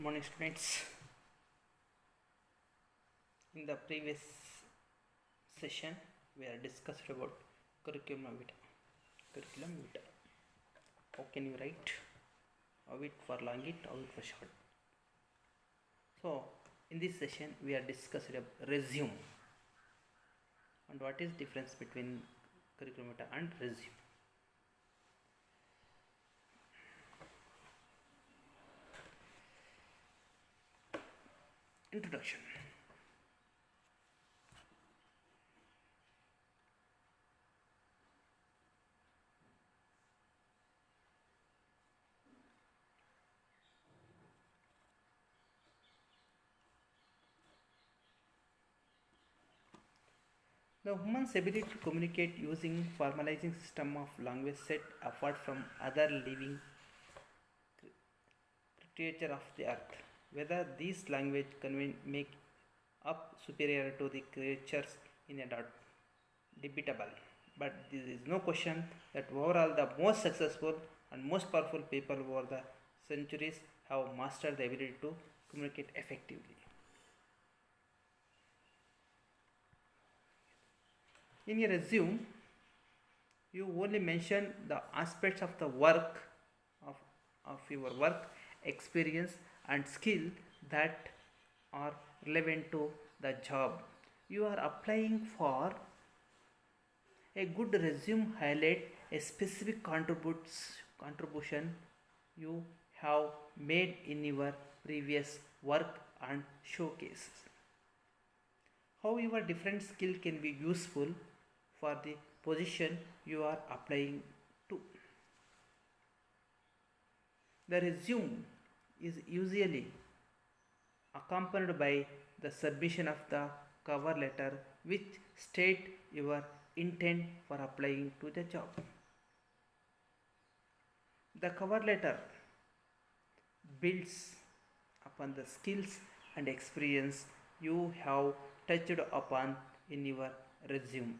Morning, students. In the previous session, we have discussed about curriculum vitae. Curriculum vitae. How can you write? How it for long it, how it for short. So, in this session, we have discussed about resume and what is difference between curriculum vitae and resume. Introduction. The human's ability to communicate using formalizing system of language set apart from other living creature of the earth. Whether these language can make up superior to the creatures in a dot debatable. But there is no question that overall the most successful and most powerful people over the centuries have mastered the ability to communicate effectively. In your resume, you only mention the aspects of the work of your work experience and skill that are relevant to the job you are applying for. A good resume highlight a specific contribution you have made in your previous work and showcases how your different skill can be useful for the position you are applying to. The resume is usually accompanied by the submission of the cover letter which state your intent for applying to the job. The cover letter builds upon the skills and experience you have touched upon in your resume,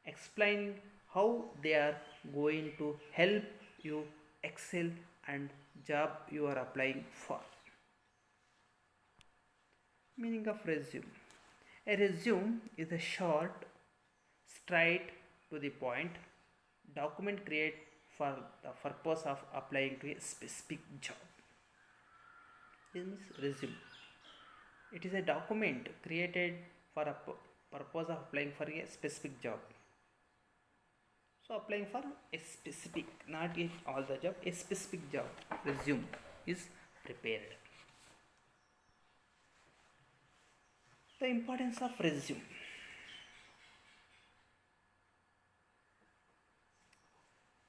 explaining how they are going to help you excel and job you are applying for. Meaning of resume. A resume is a short, straight to the point document created for the purpose of applying to a specific job. This is resume. It is a document created for a purpose of applying for a specific job. So applying for a specific, not all the job, a specific job, resume is prepared. The importance of resume.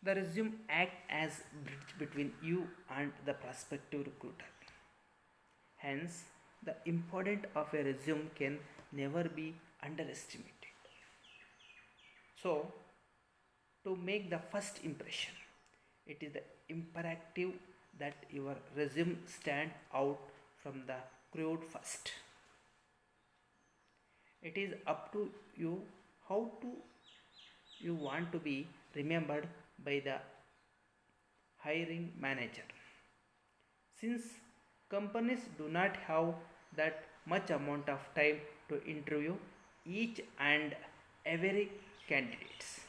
The resume acts as bridge between you and the prospective recruiter. Hence, the importance of a resume can never be underestimated. So, to make the first impression, it is imperative that your resume stand out from the crowd first. It is up to you how you want to be remembered by the hiring manager. Since companies do not have that much amount of time to interview each and every candidates,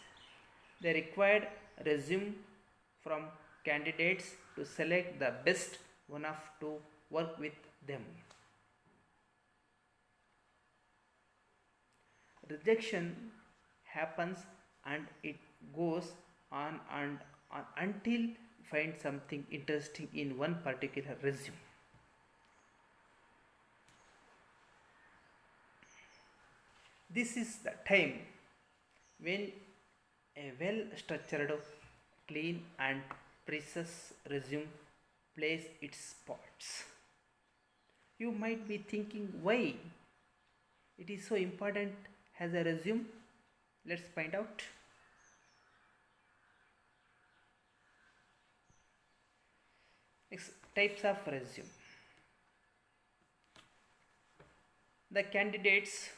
they required resume from candidates to select the best one of to work with them. Rejection happens and it goes on and on until you find something interesting in one particular resume. This is the time when a well structured, clean, and precise resume plays its spots. You might be thinking why it is so important as a resume. Let's find out. Types of resume. The candidates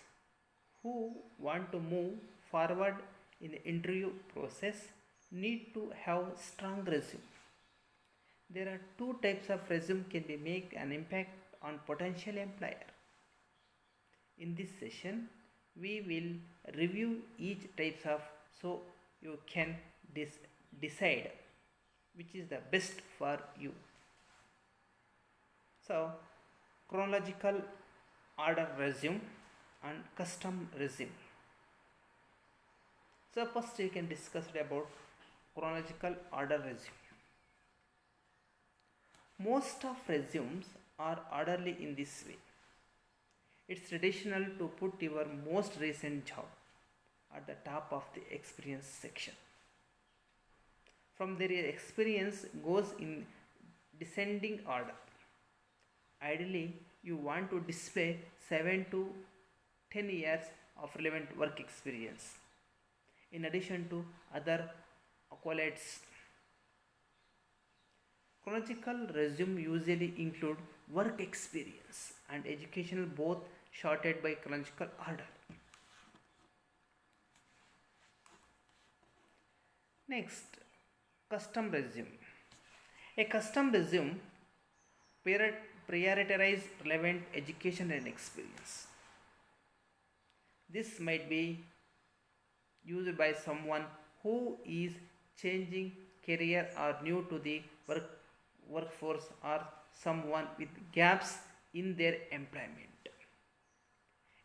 who want to move forward in the interview process need to have strong resume. There are two types of resume can be make an impact on potential employer. In this session, we will review each types of so you can decide which is the best for you. So, chronological order resume and custom resume. So, first we can discuss about chronological order resume. Most of resumes are orderly in this way. It's traditional to put your most recent job at the top of the experience section. From there, your experience goes in descending order. Ideally, you want to display 7 to 10 years of relevant work experience in addition to other accolades. Chronological resume usually include work experience and educational both sorted by chronological order. Next, custom resume. A custom resume prioritize relevant education and experience. This might be used by someone who is changing career or new to the workforce or someone with gaps in their employment.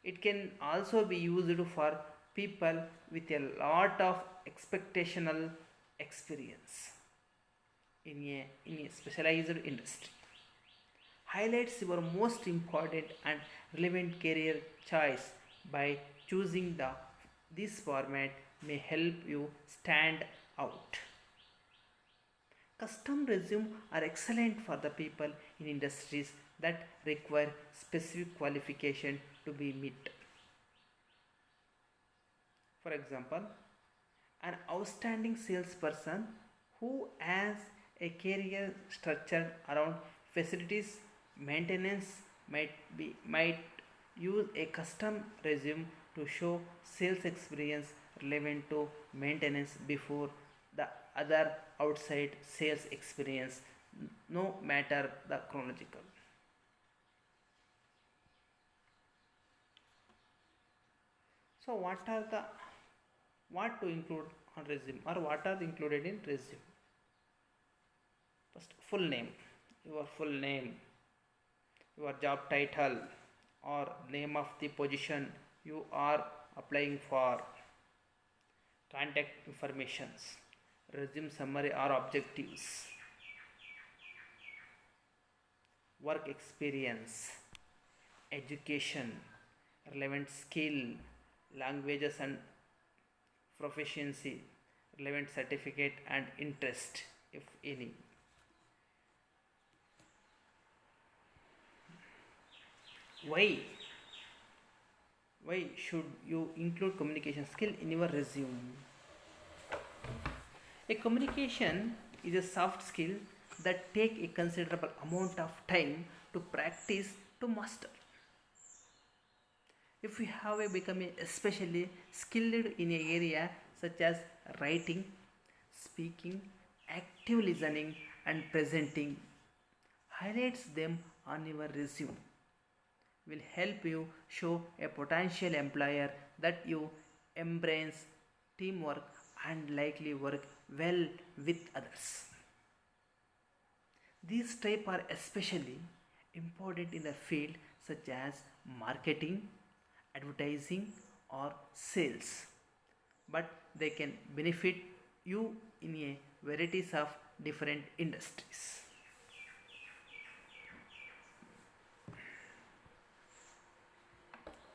It can also be used for people with a lot of expectational experience in a specialized industry. Highlights your most important and relevant career choice by choosing this format may help you stand out. Custom resume are excellent for the people in industries that require specific qualification to be met. For example, an outstanding salesperson who has a career structured around facilities maintenance might use a custom resume to show sales experience relevant to maintenance before the other outside sales experience, no matter the chronological. So what to include on resume or what are included in resume? First, full name, your full name, your job title or name of the position you are applying for, contact informations, resume summary or objectives, work experience, education, relevant skill, languages and proficiency, relevant certificate and interest if any. Why? Why should you include communication skill in your resume? A communication is a soft skill that take a considerable amount of time to practice to master. If you have become especially skilled in an area such as writing, speaking, active listening and presenting, highlights them on your resume will help you show a potential employer that you embrace teamwork and likely work well with others. These types are especially important in a field such as marketing, advertising or sales, but they can benefit you in a varieties of different industries.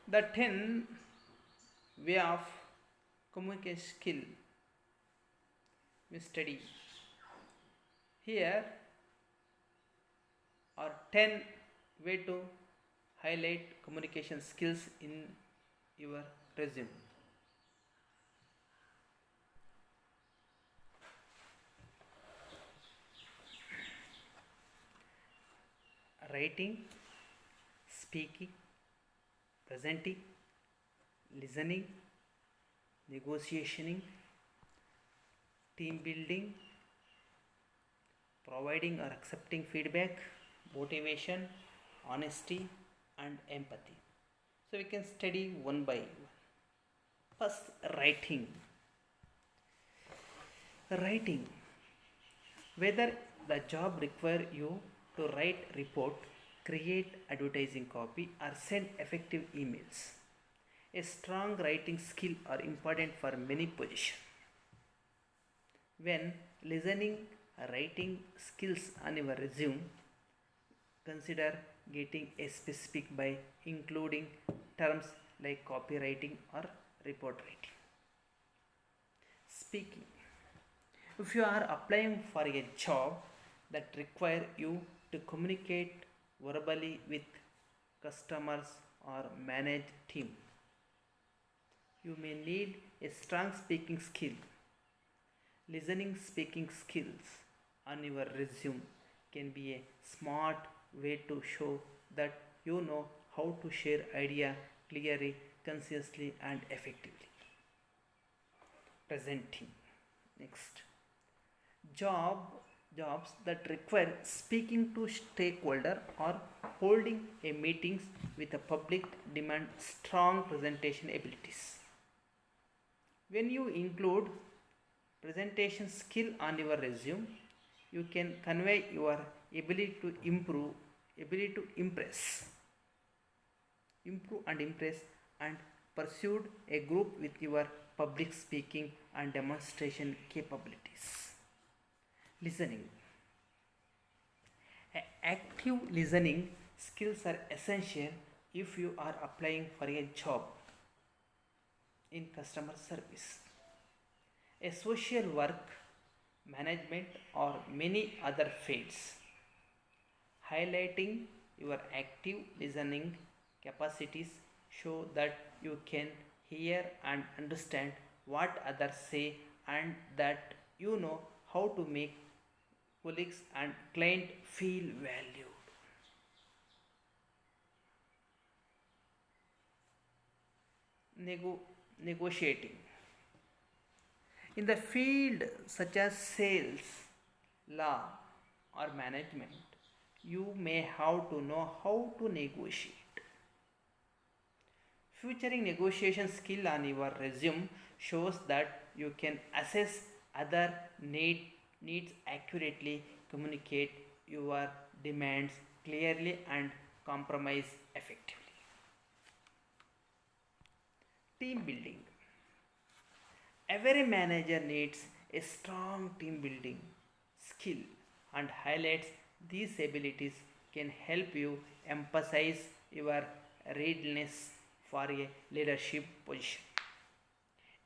The 10 way of communication skill we study here are 10 way to highlight communication skills in your resume. Writing, speaking, presenting, listening, negotiating, team building, providing or accepting feedback, motivation, honesty, and empathy. So we can study one by one. First, writing. Writing. Whether the job require you to write report, create advertising copy, or send effective emails. A strong writing skill are important for many positions. When listening writing skills on your resume, consider getting a specific by including terms like copywriting or report writing. Speaking. If you are applying for a job that require you to communicate verbally with customers or manage team, you may need a strong speaking skill. Listening speaking skills on your resume can be a smart way to show that you know how to share idea clearly, concisely and effectively. Presenting. Next. Job Jobs that require speaking to stakeholder or holding a meetings with the public demand strong presentation abilities. When you include presentation skill on your resume, you can convey your ability to improve and impress, and pursued a group with your public speaking and demonstration capabilities. Listening. Active listening skills are essential if you are applying for a job in customer service, a social work, management, or many other fields. Highlighting your active listening capacities show that you can hear and understand what others say and that you know how to make colleagues and client feel valued. Negotiating. In the field such as sales, law, or management, you may have to know how to negotiate. Featuring negotiation skill on your resume shows that you can assess other needs accurately, communicate your demands clearly, and compromise effectively. Team building. Every manager needs a strong team building skill, and highlights these abilities can help you emphasize your readiness for a leadership position.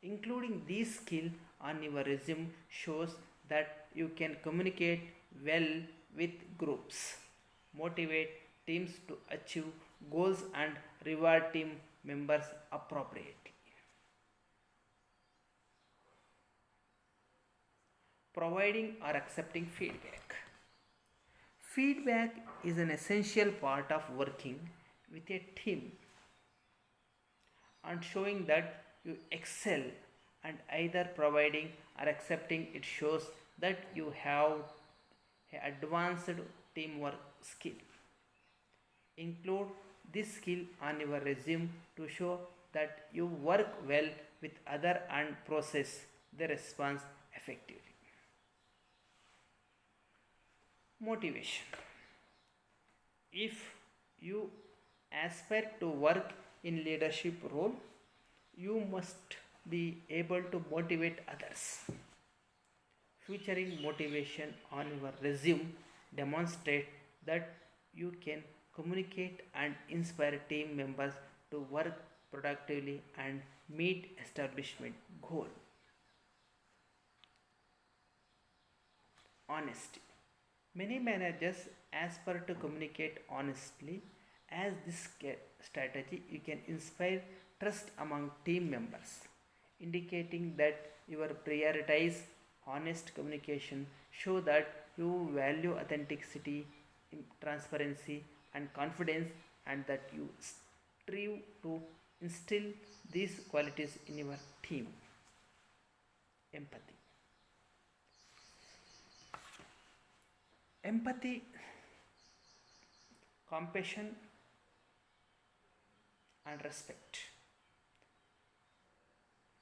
Including these skills on your resume shows that you can communicate well with groups, motivate teams to achieve goals, and reward team members appropriately. Providing or accepting feedback. Feedback is an essential part of working with a team and showing that you excel, and either providing or accepting it shows that you have advanced teamwork skill. Include this skill on your resume to show that you work well with others and process the response effectively. Motivation. If you aspire to work in leadership role, you must be able to motivate others. Featuring motivation on your resume demonstrate that you can communicate and inspire team members to work productively and meet establishment goal. Honesty. Many managers aspire to communicate honestly. As this strategy, you can inspire trust among team members, indicating that you prioritize honest communication, show that you value authenticity, transparency, and confidence, and that you strive to instill these qualities in your team. Empathy. Empathy, compassion, and respect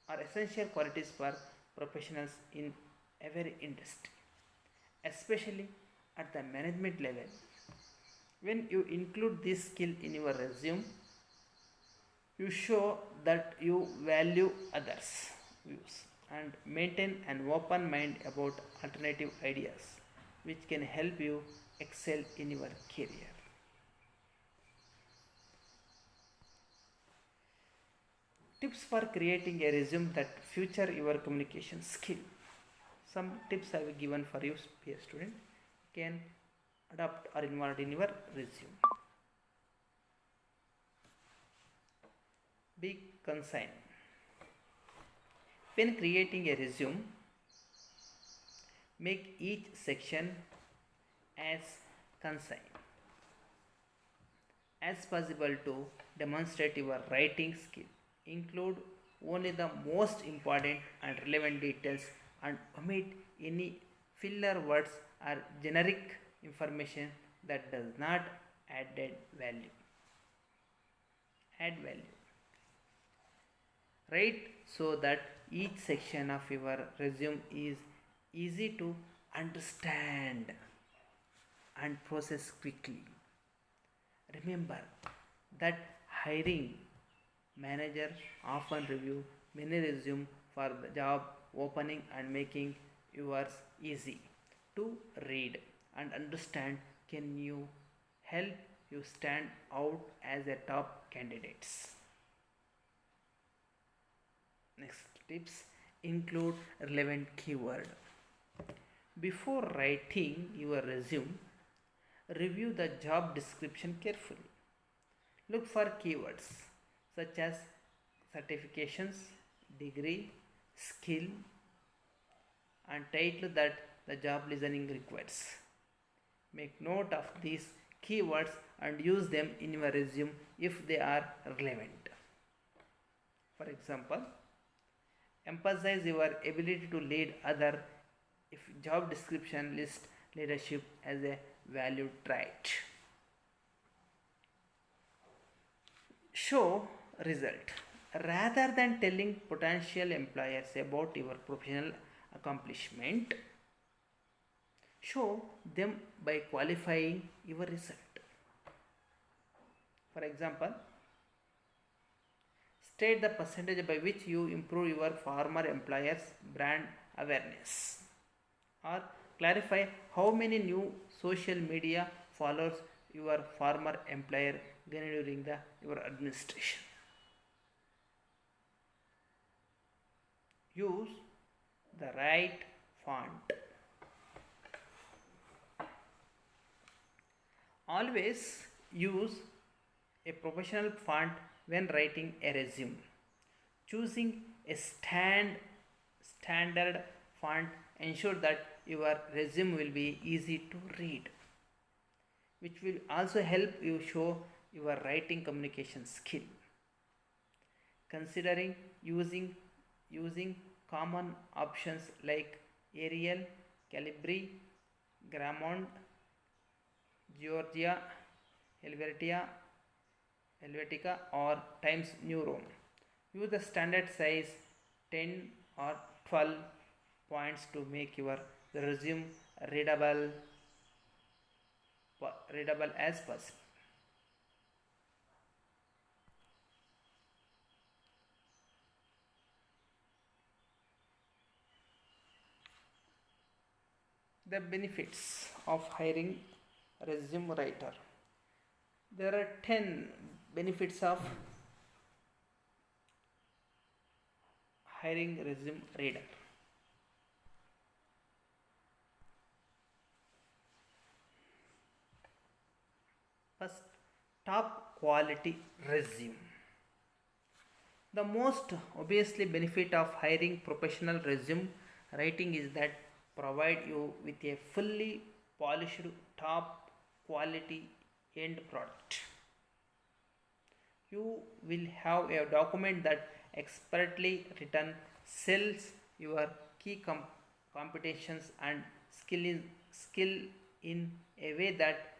are essential qualities for professionals in every industry, especially at the management level. When you include this skill in your resume, you show that you value others' views and maintain an open mind about alternative ideas, which can help you excel in your career. Tips for creating a resume that future your communication skill. Some tips I have given for you, dear student. You can adopt or involve in your resume. Be concise. When creating a resume, make each section as concise as possible to demonstrate your writing skill. Include only the most important and relevant details and omit any filler words or generic information that does not add value. Add value. Write so that each section of your resume is easy to understand and process quickly. Remember that hiring manager often review many resume for the job opening and making yours easy to read and understand can you help you stand out as a top candidates. Next tips include relevant keyword. Before writing your resume, review the job description carefully. Look for keywords such as certifications, degree, skill, and title that the job listening requires. Make note of these keywords and use them in your resume if they are relevant. For example, emphasize your ability to lead other if job description lists leadership as a valued trait. Show result. Rather than telling potential employers about your professional accomplishment, show them by qualifying your result. For example, state the percentage by which you improve your former employer's brand awareness, or clarify how many new social media followers your former employer gained during your administration. Use the right font. Always use a professional font when writing a resume. Choosing a standard font ensure that your resume will be easy to read, which will also help you show your writing communication skill. Considering using common options like Arial, Calibri, Gramond, Georgia, Helvetica, or Times New Roman. Use the standard size 10 or 12 points to make your resume readable as possible. The benefits of hiring a resume writer. There are 10 benefits of hiring a resume reader. First, top quality resume. The most obviously benefit of hiring professional resume writing is that provide you with a fully polished top quality end product. You will have a document that expertly written sells your key competitions and skill in a way that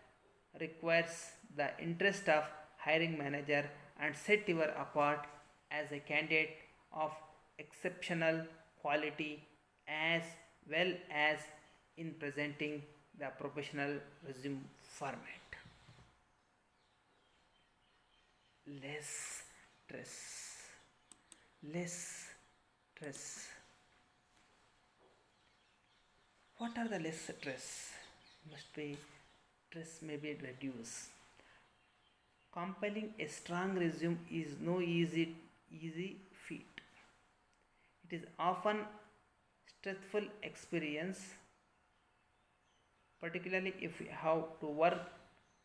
requires the interest of hiring manager and set you apart as a candidate of exceptional quality as well as in presenting the professional resume format. Less stress, less stress. What are the less stress? Must be stress may be reduced. Compiling a strong resume is no easy feat. It is often stressful experience, particularly if you have to work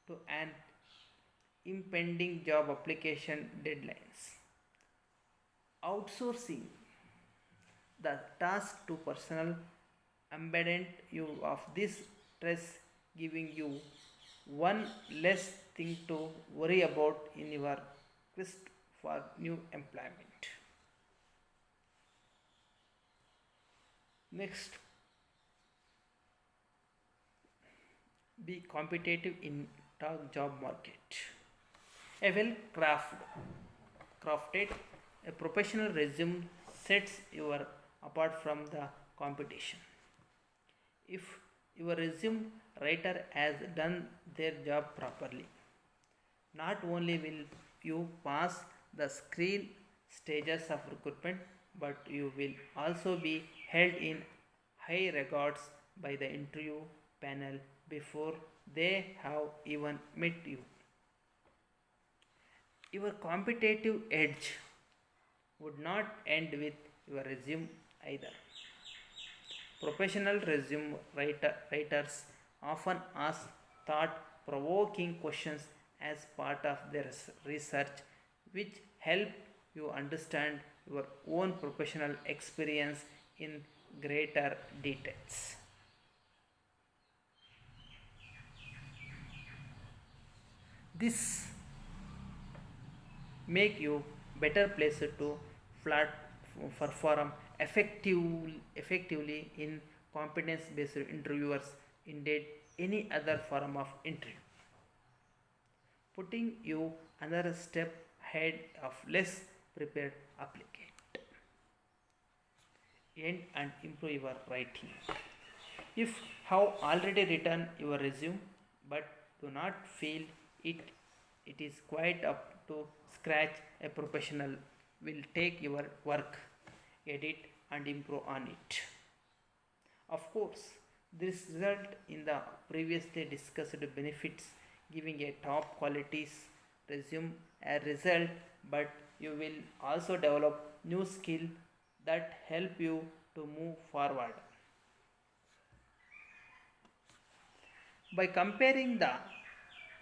to an impending job application deadlines. Outsourcing the task to personal embedment you of this stress, giving you one less thing to worry about in your quest for new employment. Next, be competitive in the job market. A well crafted a professional resume sets you apart from the competition. If your resume writer has done their job properly, not only will you pass the screen stages of recruitment, but you will also be held in high regards by the interview panel before they have even met you. Your competitive edge would not end with your resume either. Professional resume writers often ask thought provoking questions as part of their research, which help you understand your own professional experience in greater details. This make you better placed to flat perform effectively in competence based interviewers indeed any other form of interview, putting you another step ahead of less prepared applicant. End and improve your writing. If have already written your resume but do not feel it it is quite up to scratch, a professional will take your work, edit and improve on it. Of course, this result in the previously discussed benefits, giving a top quality resume a result, but you will also develop new skill that help you to move forward. By comparing the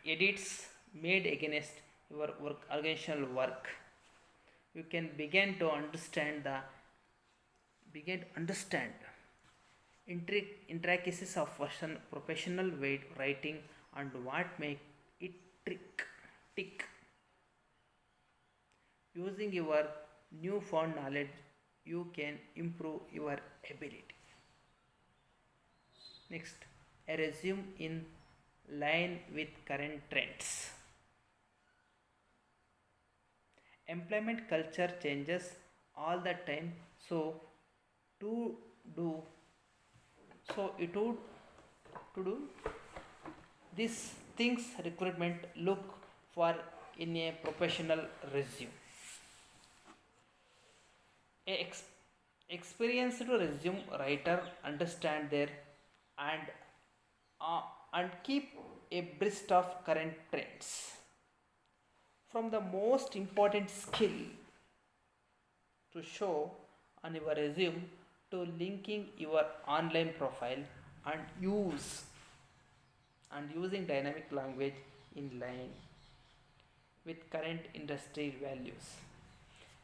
edits made against your work organizational work, you can begin to understand intricacies of professional writing and what make it tick. Using your newfound knowledge, you can improve your ability. Next, a resume in line with current trends. Employment culture changes all the time, so to do so it would to do these things recruitment look for in a professional resume. A experienced resume writer understand their and uh, and keep a abreast of current trends. From the most important skill to show on your resume to linking your online profile and using dynamic language in line with current industry values.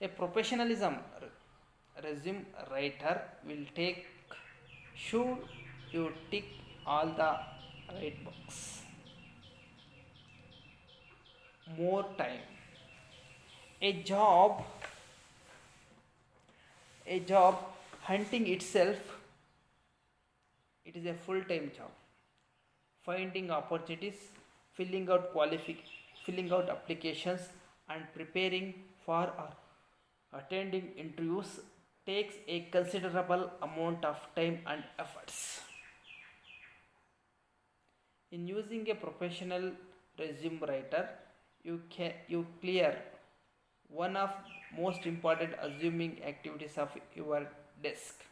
A professionalism resume writer will take sure you tick all the right box. More time. A job a job hunting itself, it is a full-time job. finding opportunities, filling out filling out applications, and preparing for or attending interviews takes a considerable amount of time and efforts. In using a professional resume writer, you clear one of most important assuming activities of your desk.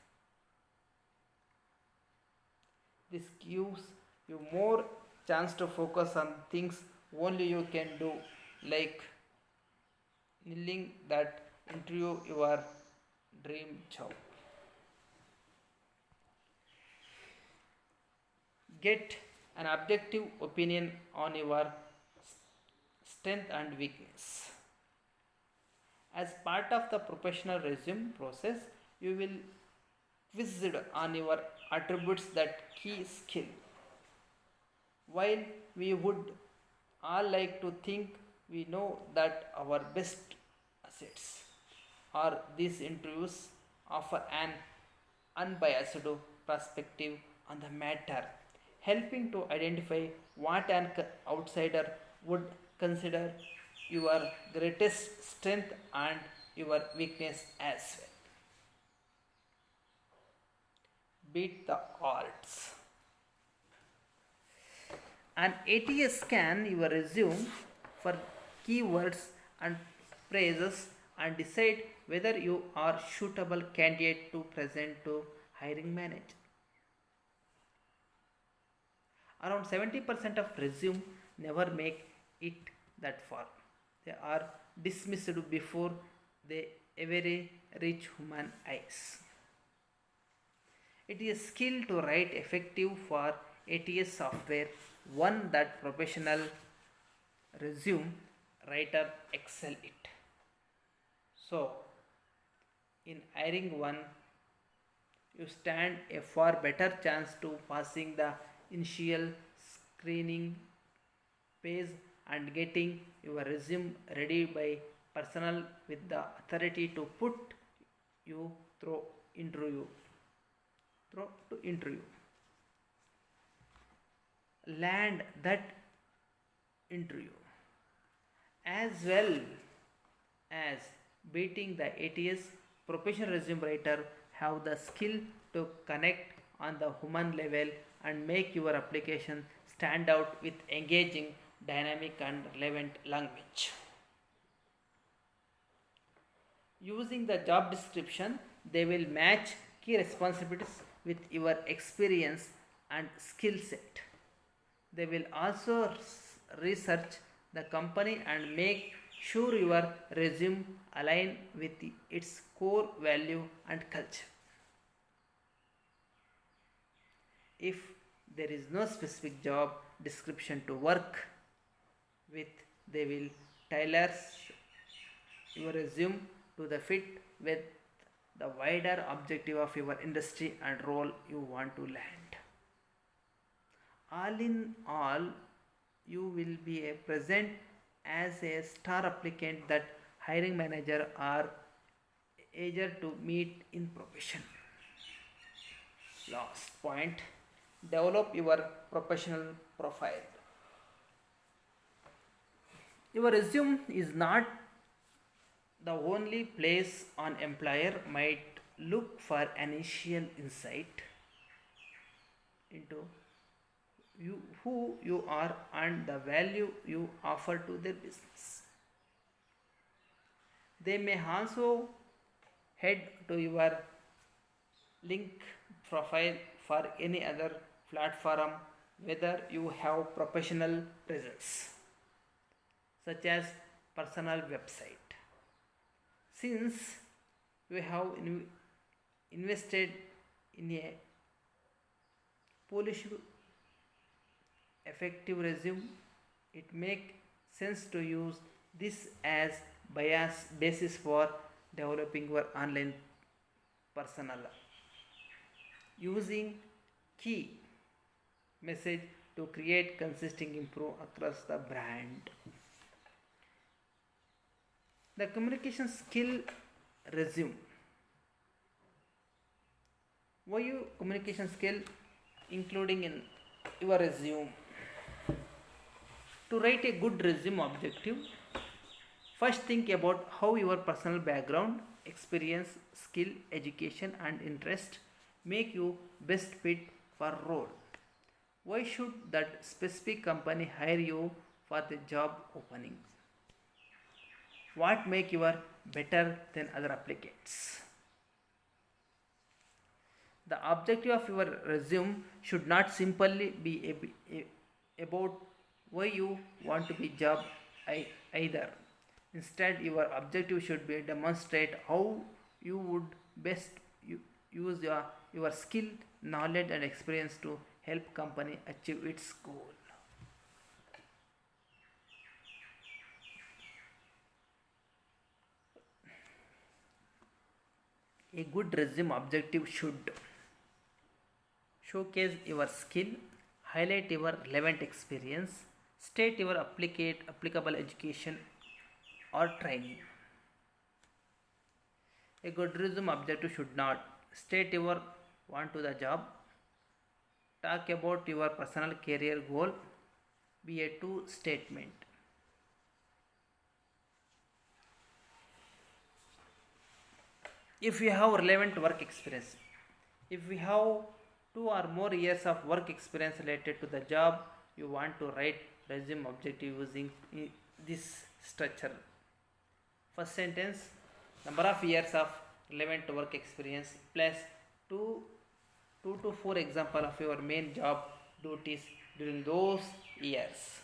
This gives you more chance to focus on things only you can do, like nailing that interview your dream job. Get an objective opinion on your strength and weakness. As part of the professional resume process, you will quiz on your attributes that key skill. While we would all like to think we know that our best assets are these interviews offer an unbiased perspective on the matter, helping to identify what an outsider would consider your greatest strength and your weakness as well. Beat the odds. An ATS scan your resume for keywords and phrases and decide whether you are suitable candidate to present to hiring manager. Around 70% of resume never make it that far. They are dismissed before they ever reach human eyes. It is a skill to write effective for ATS software, one that professional resume writer excel it. So, in hiring one, you stand a far better chance to passing the initial screening phase and getting your resume ready by personnel with the authority to put you through interview. Through to interview. Land that interview. As well as beating the ATS, professional resume writer have the skill to connect on the human level and make your application stand out with engaging, dynamic and relevant language. Using the job description, they will match key responsibilities with your experience and skill set. They will also research the company and make sure your resume align with its core value and culture. If there is no specific job description to work with, they will tailor your resume to the fit with the wider objective of your industry and role you want to land. All in all, you will be a present as a star applicant that hiring manager are eager to meet in profession. Last point, develop your professional profile. Your resume is not the only place an employer might look for initial insight into who you are and the value you offer to their business. They may also head to your link profile for any other platform whether you have professional presence such as personal website. Since you have invested in a polished effective resume, it makes sense to use this as bias basis for developing your online persona. Using key message to create consistent improve across the brand. The communication skill resume. Why you communication skill including in your resume? To write a good resume objective, first think about how your personal background, experience, skill, education, and interest make you best fit for role. Why should that specific company hire you for the job opening? What make you are better than other applicants? The objective of your resume should not simply be about why you want to be job either. Instead, your objective should be demonstrate how you would best use your skill, knowledge and experience to help company achieve its goal. A good resume objective should showcase your skill, highlight your relevant experience, state your applicable education or training. A good resume objective should not state your want to the job, talk about your personal career goal, be a true statement. If you have relevant work experience, if we have 2 or more years of work experience related to the job, you want to write resume objective using this structure. First sentence, number of years of relevant work experience plus 2, 2 to 4 example of your main job duties during those years.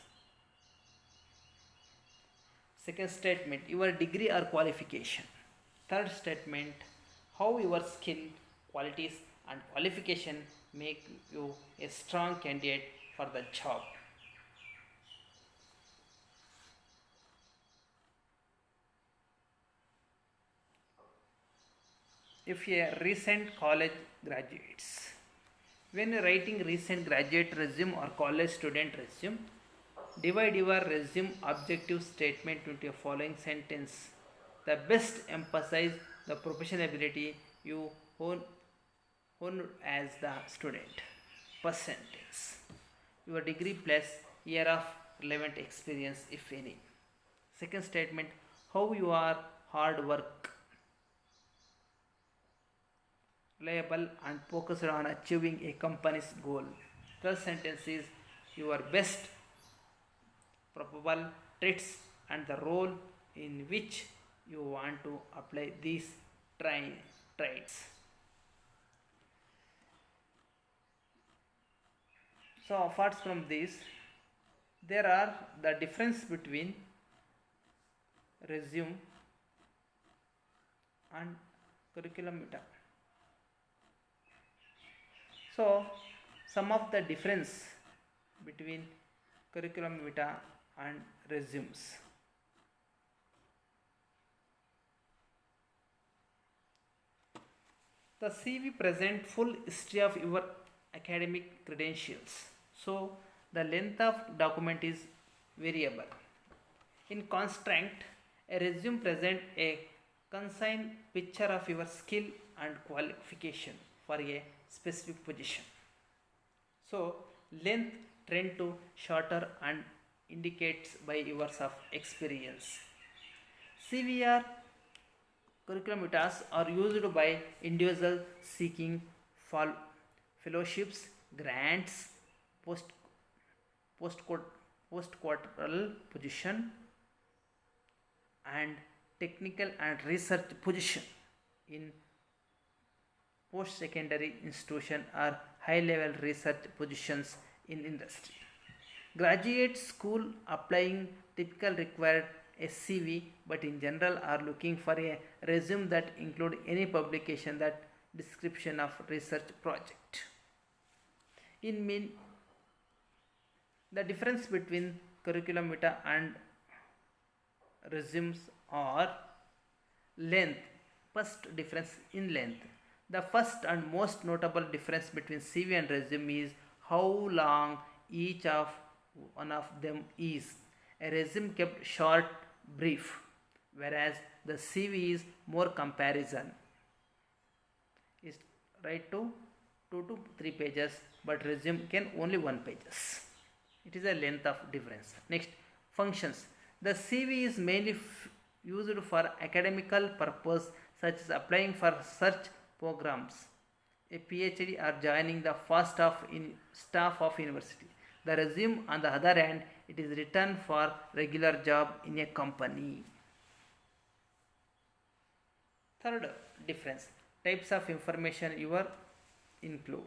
Second statement, your degree or qualification. Third statement, how your skill, qualities and qualification make you a strong candidate for the job. If a recent college graduates, when writing recent graduate resume or college student resume, divide your resume objective statement into a following sentence. The best emphasize the professional ability you honed as the student. First sentence. Your degree plus year of relevant experience if any. Second statement. How you are hard work, reliable and focused on achieving a company's goal. Third sentence is your best probable traits and the role in which you want to apply these traits. So apart from this, there are the difference between resume and curriculum vitae. So some of the difference between curriculum vitae and resumes. The CV present full history of your academic credentials. So the length of document is variable. In contrast, a resume present a concise picture of your skill and qualification for a specific position. So length trend to shorter and indicates by years of experience. CVR curriculum vitae are used by individuals seeking fellowships, grants, post postquartal position and technical and research position in post-secondary institution or high-level research positions in industry. Graduate school applying typical required a CV, but in general are looking for a resume that include any publication that description of research project. In mean, the difference between curriculum vitae and resumes are length. First difference in length. The first and most notable difference between CV and resume is how long each of one of them is. A resume kept short, brief, whereas the CV is more comparison. Is right to 2 to 3 pages, but resume can only 1 pages. It is a length of difference. Next, functions. The CV is mainly used for academical purpose such as applying for search programs, a PhD or joining the first of in staff of university. The resume on the other hand, it is written for regular job in a company. Third difference, types of information you are include.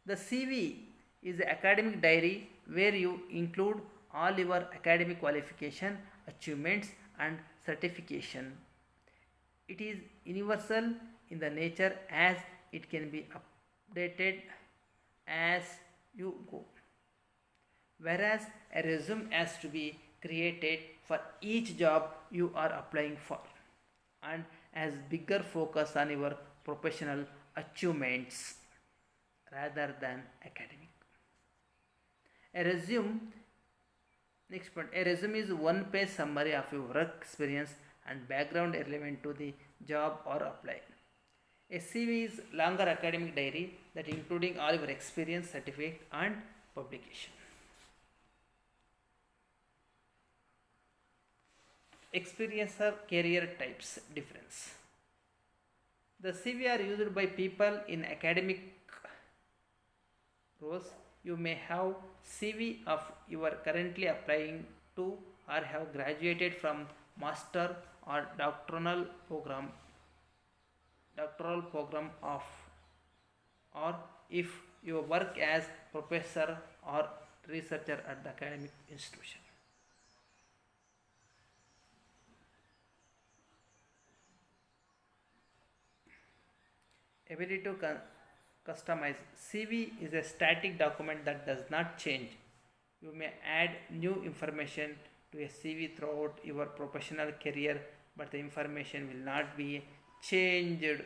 The CV is an academic diary where you include all your academic qualification, achievements and certification. It is universal in the nature as it can be updated as you go. Whereas a resume has to be created for each job you are applying for and has bigger focus on your professional achievements rather than academic. A resume, next point, a resume is one page summary of your work experience and background relevant to the job or apply. A CV is longer academic diary that including all your experience, certificate and publication. Experience or career types difference. The CV are used by people in academic roles. You may have CV of you are currently applying to or have graduated from master or doctoral program of, or if you work as professor or researcher at the academic institution. Ability to customize. CV is a static document that does not change. You may add new information to a CV throughout your professional career, but the information will not be changed,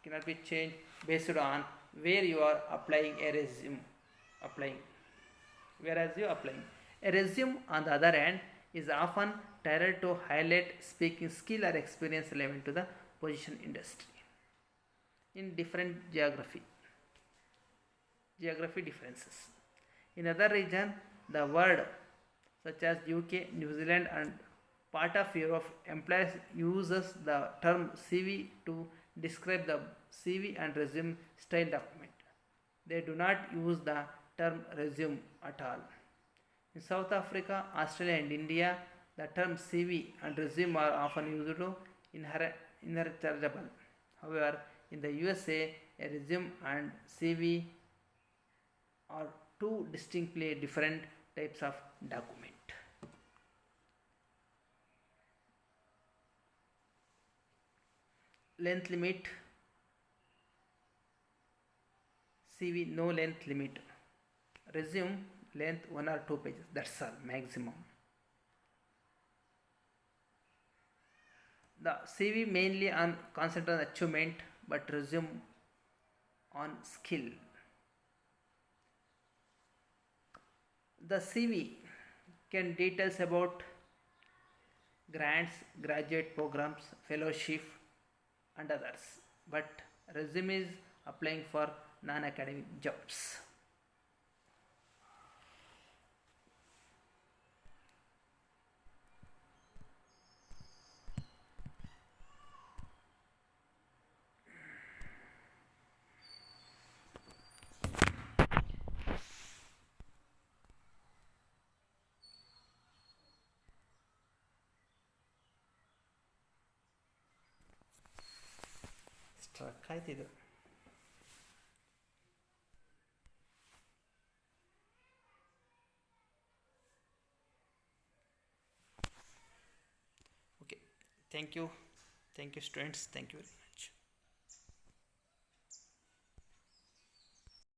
cannot be changed based on where you are applying a resume. Applying. Whereas you applying. A resume, on the other hand, is often tailored to highlight speaking skill or experience relevant to the position industry. In different geography differences. In other region, the word such as UK, New Zealand and part of Europe employees uses the term CV to describe the CV and resume style document. They do not use the term resume at all. In South Africa, Australia and India, the term CV and resume are often used to interchangeable. However, in the USA, a resume and CV are two distinctly different types of document. Length limit, CV no length limit. Resume length 1 or 2 pages, that's all maximum. The CV mainly on concentrate on achievement but resume on skill. The CV can details about grants, graduate programs, fellowship and others, but resume is applying for non-academic jobs. Struck ಆಯ್ತಿದು. Okay, thank you students, thank you.